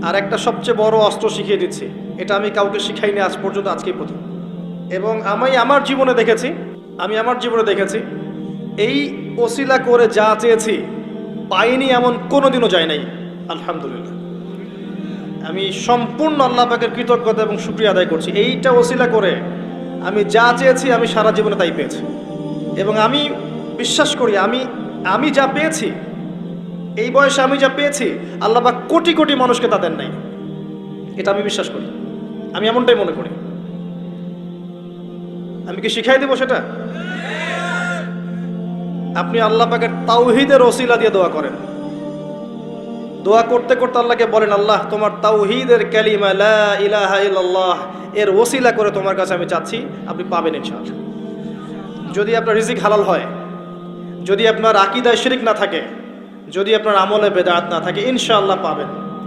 আর একটা সবচেয়ে বড় অস্ত্র শিখিয়ে দিচ্ছি, এটা আমি কাউকে শিখাইনি আজ পর্যন্ত, আজকেই প্রথম। এবং আমি আমার জীবনে দেখেছি এই ওসিলা করে যা চেয়েছি পাইনি এমন কোনোদিনও যায় নাই। আলহামদুলিল্লাহ, আমি সম্পূর্ণ আল্লাহ পাকের কৃতজ্ঞতা এবং শুকরিয়া আদায় করছি। এইটা ওসিলা করে আমি যা চেয়েছি আমি সারা জীবনে তাই পেয়েছি। এবং আমি বিশ্বাস করি আমি যা পেয়েছি, এই বয়সে আমি যা পেয়েছি, আল্লাহ পাক কোটি কোটি মানুষকে তা দেন নাই। এটা আমি বিশ্বাস করি, আমি এমনটাই মনে করি। আমি কি শিখাই দেবো সেটা? আপনি আল্লাহ পাকের তাওহীদের ওসিলা দিয়ে দোয়া করেন। দোয়া করতে করতে আল্লাহকে বলেন, আল্লাহ তোমার তাওহীদের কালিমা লা ইলাহা ইল্লাল্লাহ এর ওসিলা করে তোমার কাছে আমি চাচ্ছি, আপনি পাবেন ইনশাআল্লাহ। যদি আপনার রিজিক হালাল হয়, যদি আপনার আকীদায় শিরক না থাকে, যদি আপনার আমলে বেদাত না থাকে, ইনশাআল্লাহ পাবেন।